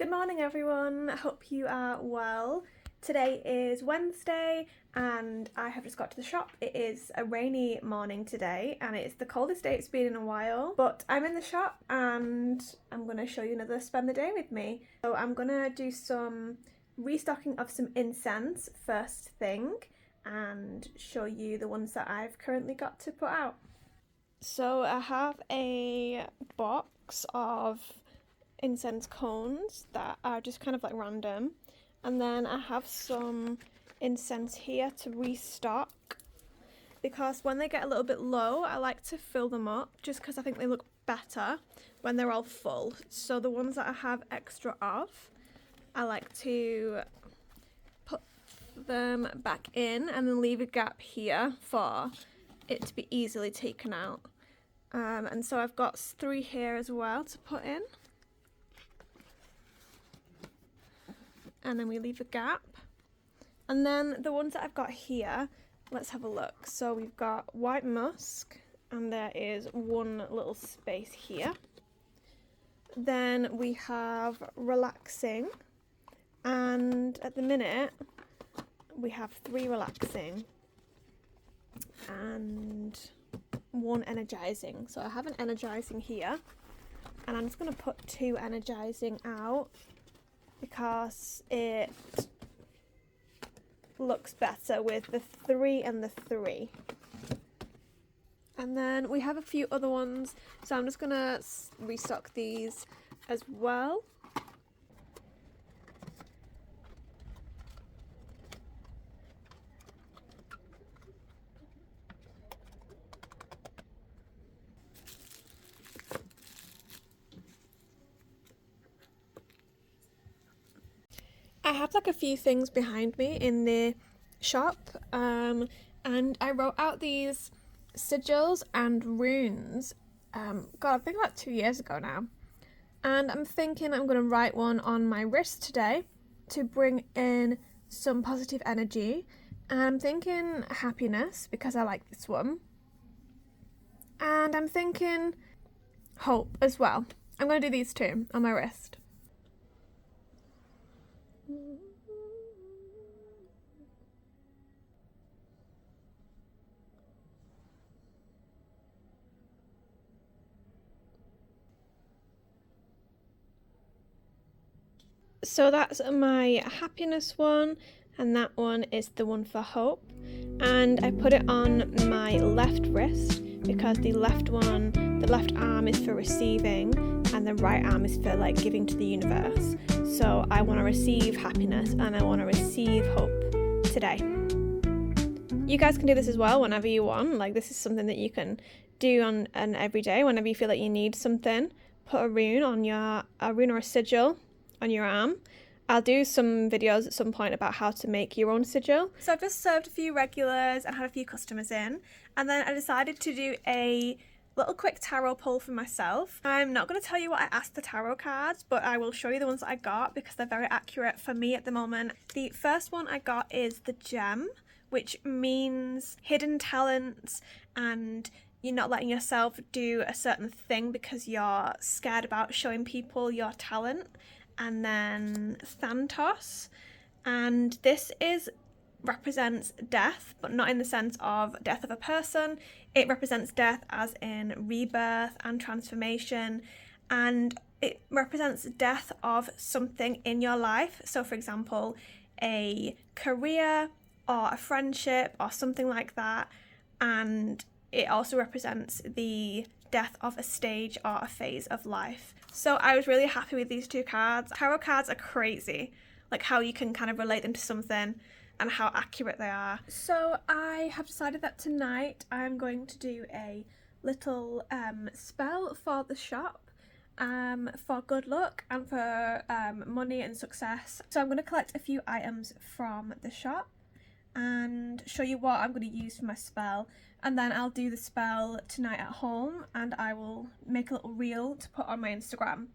Good morning everyone, I hope you are well. Today is Wednesday and I have just got to the shop. It is a rainy morning today and it's the coldest day it's been in a while, but I'm in the shop and I'm going to show you another spend the day with me. So I'm going to do some restocking of some incense first thing and show you the ones that I've currently got to put out. So I have a box of incense cones that are just kind of like random, and then I have some incense here to restock because when they get a little bit low I like to fill them up just because I think they look better when they're all full. So the ones that I have extra of, I like to put them back in and then leave a gap here for it to be easily taken out. And so I've got 3 here as well to put in. And then we leave a gap. And then the ones that I've got here, let's have a look. So we've got white musk, and there is one little space here. Then we have relaxing, and at the minute we have 3 relaxing and 1 energizing. So I have an energizing here, and I'm just going to put 2 energizing out because it looks better with the 3 and the 3. And then we have a few other ones, so I'm just gonna restock these as well. I have like a few things behind me in the shop, and I wrote out these sigils and runes, God, I think about 2 years ago now, and I'm thinking I'm going to write one on my wrist today to bring in some positive energy, and I'm thinking happiness because I like this one, and I'm thinking hope as well. I'm going to do these 2 on my wrist. So that's my happiness one, and that one is the one for hope, and I put it on my left wrist because the left arm is for receiving and the right arm is for like giving to the universe. So I want to receive happiness and I want to receive hope today. You guys can do this as well whenever you want. Like, this is something that you can do on an everyday whenever you feel like you need something. Put a rune or a sigil on your arm. I'll do some videos at some point about how to make your own sigil. So I've just served a few regulars and had a few customers in, and then I decided to do a little quick tarot pull for myself. I'm not going to tell you what I asked the tarot cards, but I will show you the ones that I got because they're very accurate for me at the moment. The first one I got is the gem, which means hidden talents, and you're not letting yourself do a certain thing because you're scared about showing people your talent. And then Thanatos, and this represents death, but not in the sense of death of a person. It represents death as in rebirth and transformation, and it represents death of something in your life. So for example, a career or a friendship or something like that, and it also represents the death of a stage or a phase of life. So I was really happy with these 2 cards. Tarot cards are crazy, like how you can kind of relate them to something and how accurate they are. So I have decided that tonight I'm going to do a little spell for the shop, for good luck and for money and success. So I'm going to collect a few items from the shop and show you what I'm going to use for my spell, and then I'll do the spell tonight at home and I will make a little reel to put on my Instagram.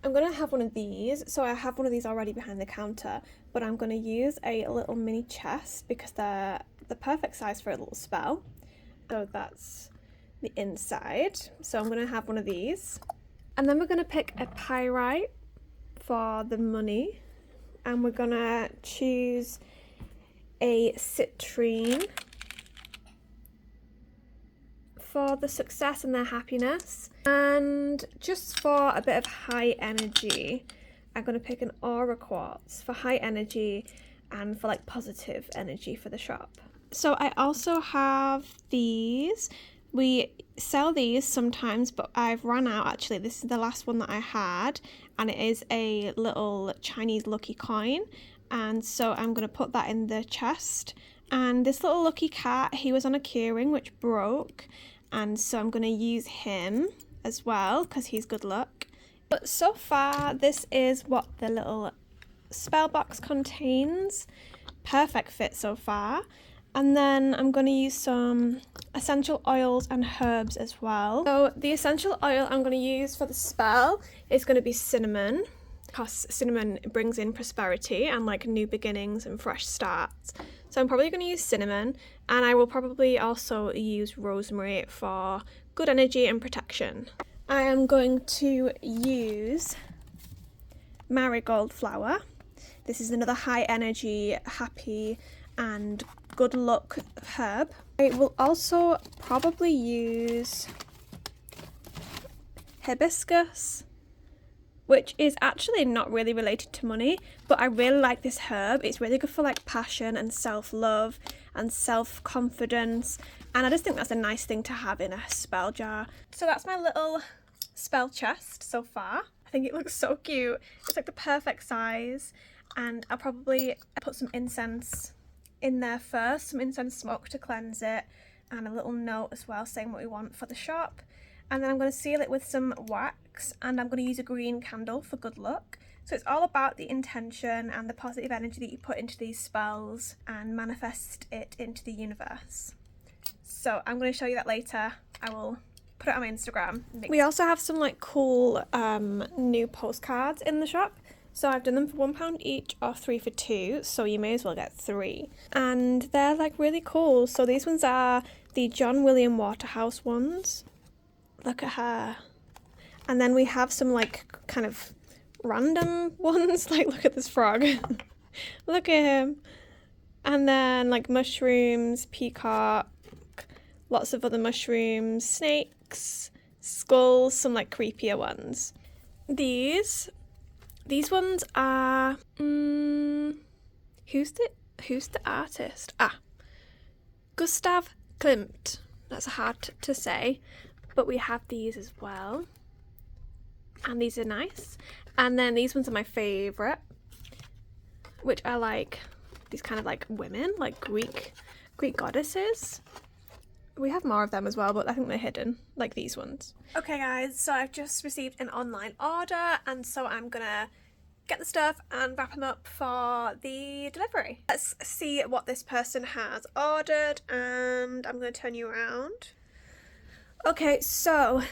I'm going to have one of these, so I have one of these already behind the counter, but I'm going to use a little mini chest because they're the perfect size for a little spell. So that's the inside, so I'm going to have one of these, and then we're going to pick a pyrite for the money, and we're gonna choose a citrine for the success and their happiness. And just for a bit of high energy, I'm gonna pick an aura quartz for high energy and for like positive energy for the shop. So I also have these. We sell these sometimes, but I've run out actually. This is the last one that I had, and it is a little Chinese lucky coin. And so I'm going to put that in the chest. And this little lucky cat, he was on a keyring which broke. And so I'm going to use him as well because he's good luck. But so far, this is what the little spell box contains. Perfect fit so far. And then I'm going to use some essential oils and herbs as well. So the essential oil I'm going to use for the spell is going to be cinnamon, because cinnamon brings in prosperity and like new beginnings and fresh starts. So I'm probably going to use cinnamon, and I will probably also use rosemary for good energy and protection. I am going to use marigold flower. This is another high energy, happy and good luck herb. I will also probably use hibiscus, which is actually not really related to money, but I really like this herb. It's really good for like passion and self-love and self-confidence, and I just think that's a nice thing to have in a spell jar. So that's my little spell chest so far. I think it looks so cute. It's like the perfect size, and I'll probably put some incense in there first, some incense smoke to cleanse it, and a little note as well saying what we want for the shop. And then I'm going to seal it with some wax, and I'm going to use a green candle for good luck. So it's all about the intention and the positive energy that you put into these spells and manifest it into the universe. So I'm going to show you that later. I will put it on my Instagram. We also have some like cool new postcards in the shop. So I've done them for £1 each or 3 for 2, so you may as well get 3. And they're like really cool. So these ones are the John William Waterhouse ones. Look at her. And then we have some like kind of random ones, like look at this frog. Look at him. And then like mushrooms, peacock, lots of other mushrooms, snakes, skulls, some like creepier ones. These ones are, who's the artist? Gustav Klimt. That's hard to say, but we have these as well. And these are nice. And then these ones are my favourite, which are like these kind of like women, like Greek goddesses. We have more of them as well, but I think they're hidden, like these ones. Okay guys, so I've just received an online order, and so I'm gonna get the stuff and wrap them up for the delivery. Let's see what this person has ordered, and I'm gonna turn you around. Okay, so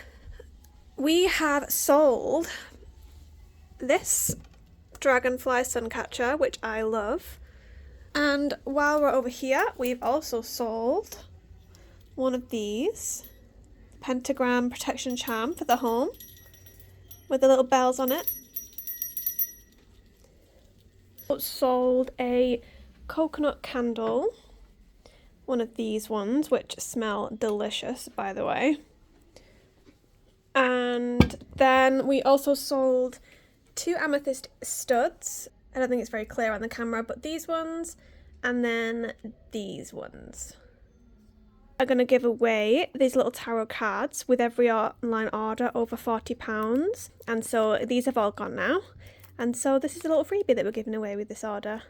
we have sold this dragonfly suncatcher, which I love. And while we're over here, we've also sold one of these pentagram protection charm for the home with the little bells on it. Sold a coconut candle, one of these ones, which smell delicious, by the way. And then we also sold 2 amethyst studs. I don't think it's very clear on the camera, but these ones, and then these ones. I'm going to give away these little tarot cards with every online order over £40, and so these have all gone now, and so this is a little freebie that we're giving away with this order.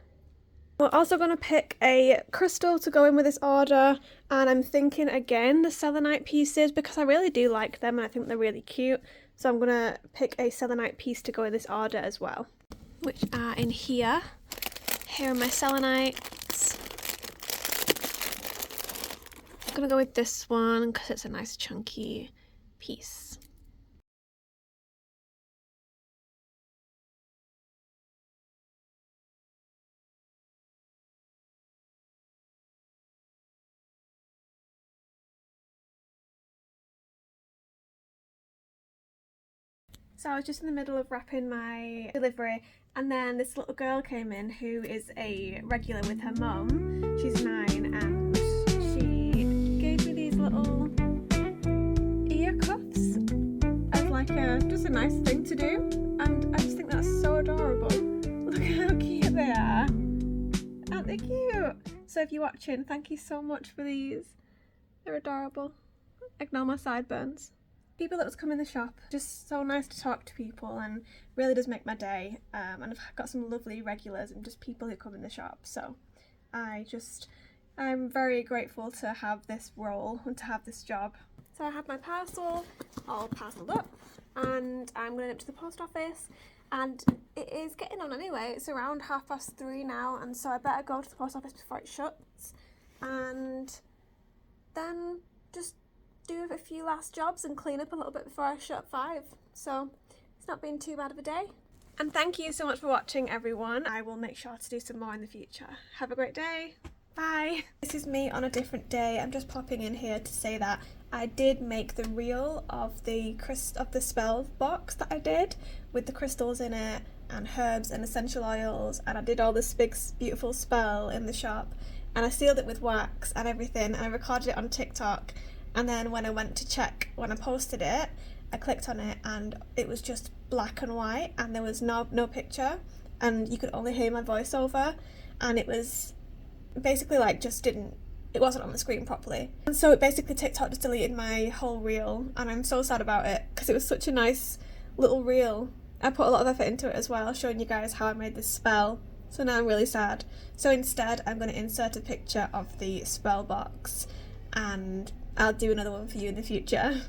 We're also going to pick a crystal to go in with this order, and I'm thinking again the selenite pieces, because I really do like them and I think they're really cute, so I'm going to pick a selenite piece to go in this order as well, which are in here. Here are my selenites. I'm going to go with this one because it's a nice chunky piece. So I was just in the middle of wrapping my delivery, and then this little girl came in who is a regular with her mum. She's 9, and she gave me these little ear cuffs as like just a nice thing to do, and I just think that's so adorable. Look how cute they are. Aren't they cute? So if you're watching, thank you so much for these. They're adorable. Ignore my sideburns. People that was come in the shop, just so nice to talk to people, and really does make my day. And I've got some lovely regulars and just people who come in the shop, so I'm very grateful to have this role and to have this job. So I have my parcel all parcelled up, and I'm going to the post office, and it is getting on anyway. It's around 3:30 now, and so I better go to the post office before it shuts, and then just do a few last jobs and clean up a little bit before I shut at 5. So it's not been too bad of a day. And thank you so much for watching, everyone. I will make sure to do some more in the future. Have a great day. Bye. This is me on a different day. I'm just popping in here to say that I did make the reel of the spell box that I did with the crystals in it and herbs and essential oils, and I did all this big beautiful spell in the shop, and I sealed it with wax and everything, and I recorded it on TikTok. And then when I went to check, when I posted it, I clicked on it and it was just black and white, and there was no picture, and you could only hear my voiceover, and it was basically like it wasn't on the screen properly. And so basically TikTok just deleted my whole reel, and I'm so sad about it because it was such a nice little reel. I put a lot of effort into it as well, showing you guys how I made this spell. So now I'm really sad. So instead I'm going to insert a picture of the spell box, and I'll do another one for you in the future.